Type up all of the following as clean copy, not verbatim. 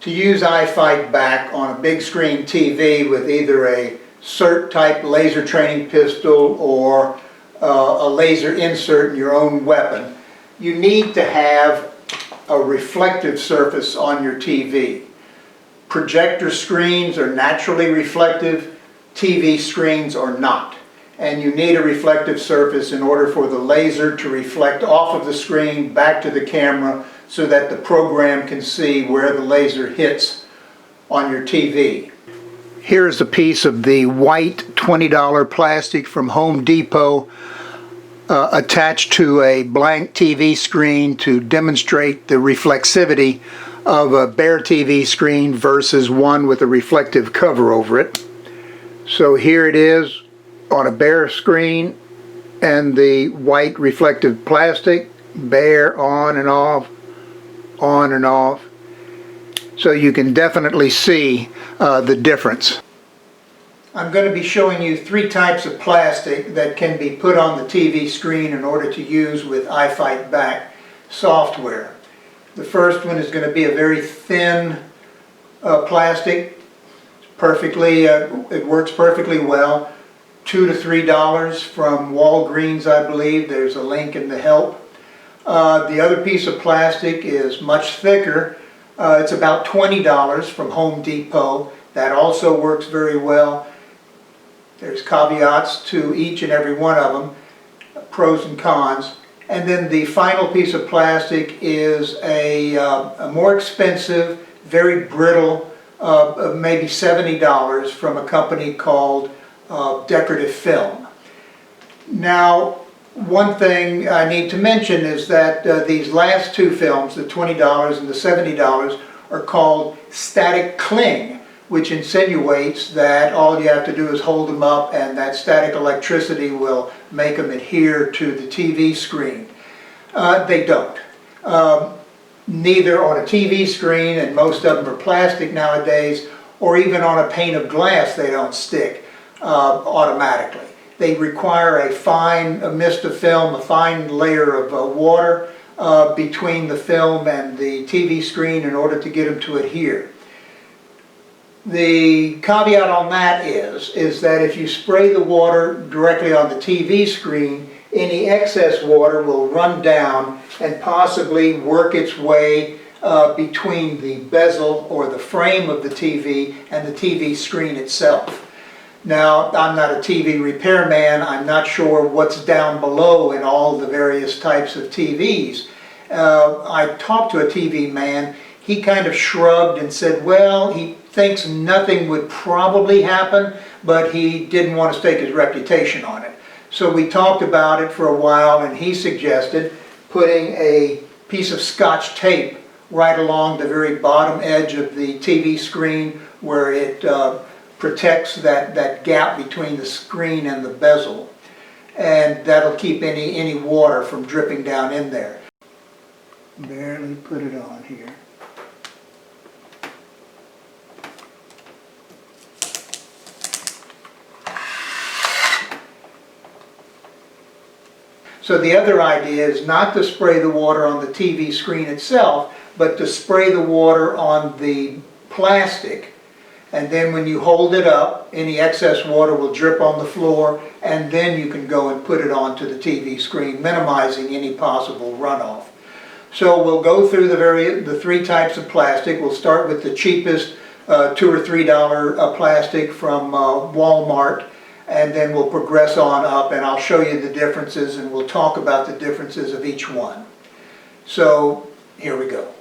To use iFightBack on a big screen TV with either a SIRT type laser training pistol or a laser insert in your own weapon, you need to have a reflective surface on your TV. Projector screens are naturally reflective, TV screens are not. And you need a reflective surface in order for the laser to reflect off of the screen back to the camera so that the program can see where the laser hits on your TV. Here's a piece of the white $20 plastic from Home Depot attached to a blank TV screen to demonstrate the reflexivity of a bare TV screen versus one with a reflective cover over it. So here it is on a bare screen, and the white reflective plastic, bare, on and off, on and off. So you can definitely see the difference. I'm going to be showing you three types of plastic that can be put on the TV screen in order to use with iFightBack software. The first one is going to be a very thin plastic. It works perfectly well. $2 to $3 from Walgreens, I believe. There's a link in the help. The other piece of plastic is much thicker. It's about $20 from Home Depot. That also works very well. There's caveats to each and every one of them, pros and cons. And then the final piece of plastic is a more expensive, very brittle, maybe $70 from a company called Decorative Film. Now, one thing I need to mention is that these last two films, the $20 and the $70, are called static cling, which insinuates that all you have to do is hold them up and that static electricity will make them adhere to the TV screen. They don't. Neither on a TV screen, and most of them are plastic nowadays, or even on a pane of glass they don't stick automatically. They require a mist of film, a fine layer of water between the film and the TV screen in order to get them to adhere. The caveat on that is that if you spray the water directly on the TV screen, any excess water will run down and possibly work its way between the bezel or the frame of the TV and the TV screen itself. Now, I'm not a TV repairman. I'm not sure what's down below in all the various types of TVs. I talked to a TV man. He kind of shrugged and said, well, he thinks nothing would probably happen, but he didn't want to stake his reputation on it. So we talked about it for a while, and he suggested putting a piece of Scotch tape right along the very bottom edge of the TV screen where it protects that gap between the screen and the bezel. And that'll keep any water from dripping down in there. Barely put it on here. So the other idea is not to spray the water on the TV screen itself, but to spray the water on the plastic. And then when you hold it up, any excess water will drip on the floor, and then you can go and put it onto the TV screen, minimizing any possible runoff. So we'll go through the three types of plastic. We'll start with the cheapest $2 or $3 plastic from Walmart. And then we'll progress on up, and I'll show you the differences, and we'll talk about the differences of each one. So here we go.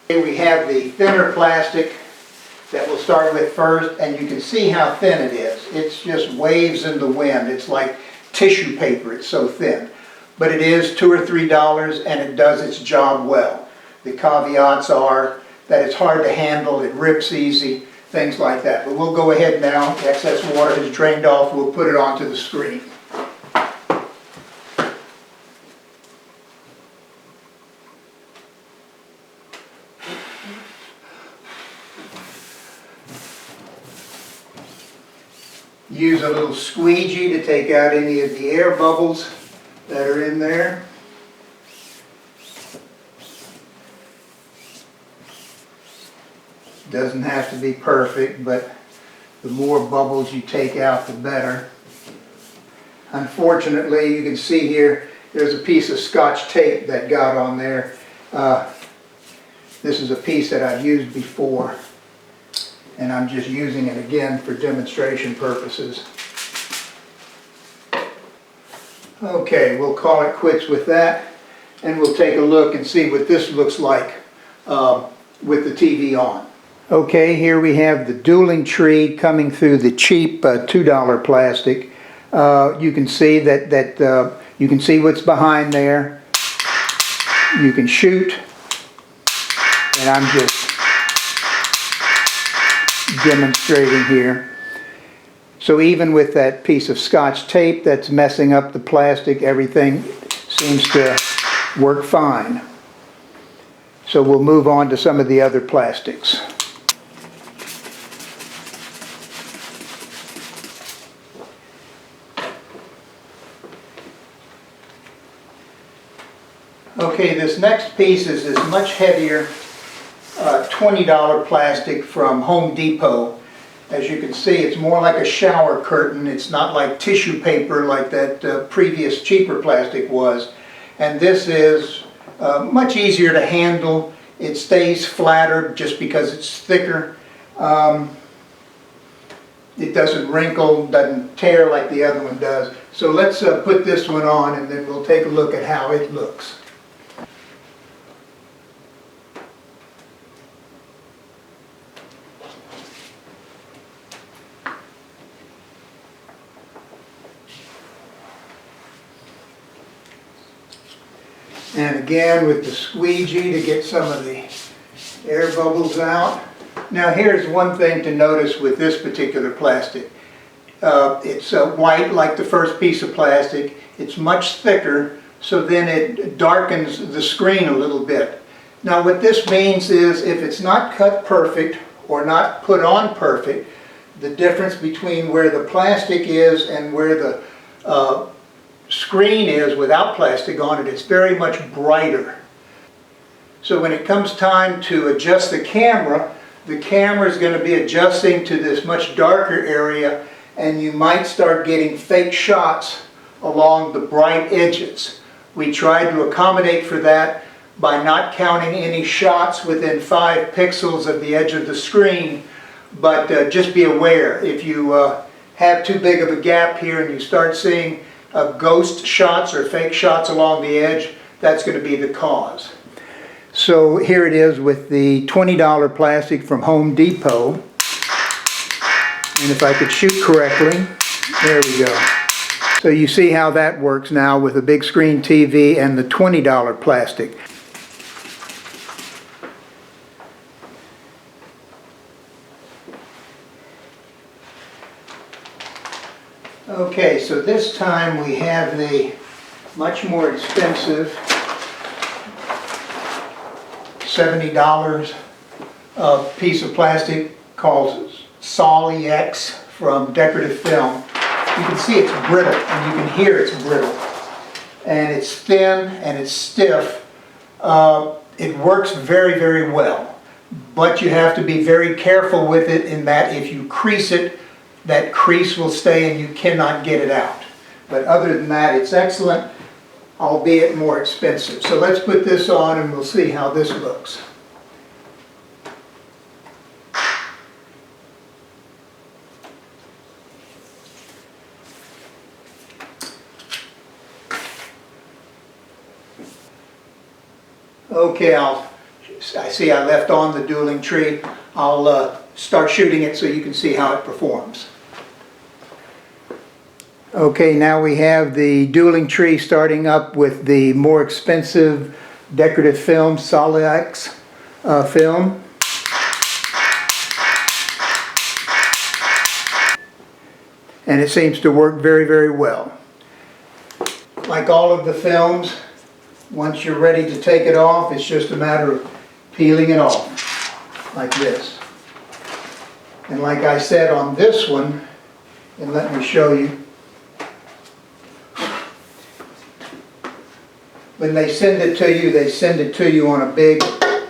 Here we have the thinner plastic that we'll start with first, and you can see how thin it is. It's just waves in the wind. It's like tissue paper, it's so thin. But it is $2 or $3, and it does its job well. The caveats are that it's hard to handle, it rips easy, things like that. But we'll go ahead now. Excess water has drained off. We'll put it onto the screen. use a little squeegee to take out any of the air bubbles that are in there. Doesn't have to be perfect, but the more bubbles you take out, the better. Unfortunately, you can see here, there's a piece of Scotch tape that got on there. This is a piece that I've used before, and I'm just using it again for demonstration purposes. Okay, we'll call it quits with that, and we'll take a look and see what this looks like with the TV on. Okay, here we have the dueling tree coming through the cheap $2 plastic. You can see that you can see what's behind there. You can shoot, and I'm just demonstrating here. So even with that piece of Scotch tape that's messing up the plastic, everything seems to work fine. So we'll move on to some of the other plastics. Okay, this next piece is this much heavier $20 plastic from Home Depot. As you can see, it's more like a shower curtain. It's not like tissue paper like that previous cheaper plastic was. And this is much easier to handle. It stays flatter just because it's thicker. It doesn't wrinkle, doesn't tear like the other one does. So let's put this one on, and then we'll take a look at how it looks. And again with the squeegee to get some of the air bubbles out. Now here's one thing to notice with this particular plastic. It's white like the first piece of plastic. It's much thicker, so then it darkens the screen a little bit. Now what this means is if it's not cut perfect or not put on perfect, the difference between where the plastic is and where the screen is without plastic on it, it's very much brighter. So when it comes time to adjust the camera is going to be adjusting to this much darker area, and you might start getting fake shots along the bright edges. We tried to accommodate for that by not counting any shots within 5 pixels of the edge of the screen, but just be aware, if you have too big of a gap here and you start seeing ghost shots or fake shots along the edge, that's going to be the cause. So here it is with the $20 plastic from Home Depot. And if I could shoot correctly, there we go. So you see how that works now with a big screen TV and the $20 plastic. Okay, so this time we have the much more expensive $70 piece of plastic called Sol-EX from Decorative Film. You can see it's brittle, and you can hear it's brittle. And it's thin and it's stiff. It works very, very well. But you have to be very careful with it in that if you crease it, that crease will stay and you cannot get it out. But other than that, it's excellent, albeit more expensive. So let's put this on and we'll see how this looks. Okay, I see I left on the dueling tree. I'll start shooting it so you can see how it performs. Okay, now we have the dueling tree starting up with the more expensive Decorative Film, Sol-EX film. And it seems to work very, very well. Like all of the films, once you're ready to take it off, it's just a matter of peeling it off, like this. And like I said on this one, And let me show you. When they send it to you, they send it to you on a big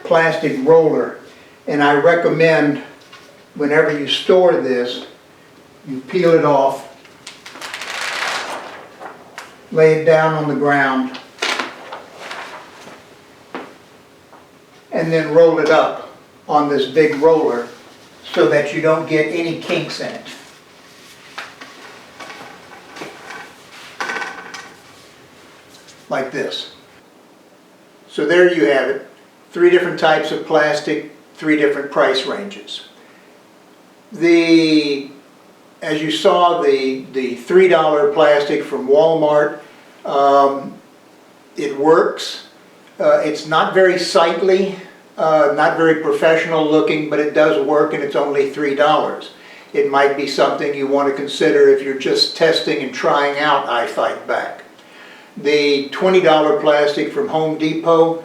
plastic roller. And I recommend whenever you store this, you peel it off, lay it down on the ground, and then roll it up on this big roller so that you don't get any kinks in it. Like this. So there you have it. 3 different types of plastic, 3 different price ranges. As you saw, the $3 plastic from Walmart, it works. It's not very sightly, not very professional looking, but it does work, and it's only $3. It might be something you want to consider if you're just testing and trying out iFightBack. The $20 plastic from Home Depot,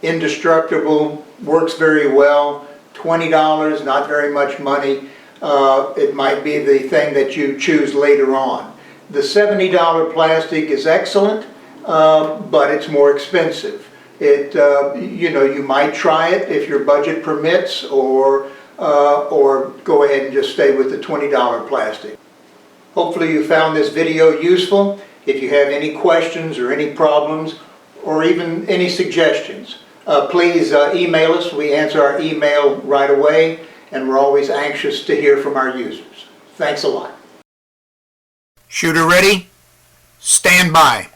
indestructible, works very well. $20, not very much money. It might be the thing that you choose later on. The $70 plastic is excellent, but it's more expensive. You might try it if your budget permits, or go ahead and just stay with the $20 plastic. Hopefully you found this video useful. If you have any questions or any problems, or even any suggestions, please email us. We answer our email right away, and we're always anxious to hear from our users. Thanks a lot. Shooter ready? Stand by.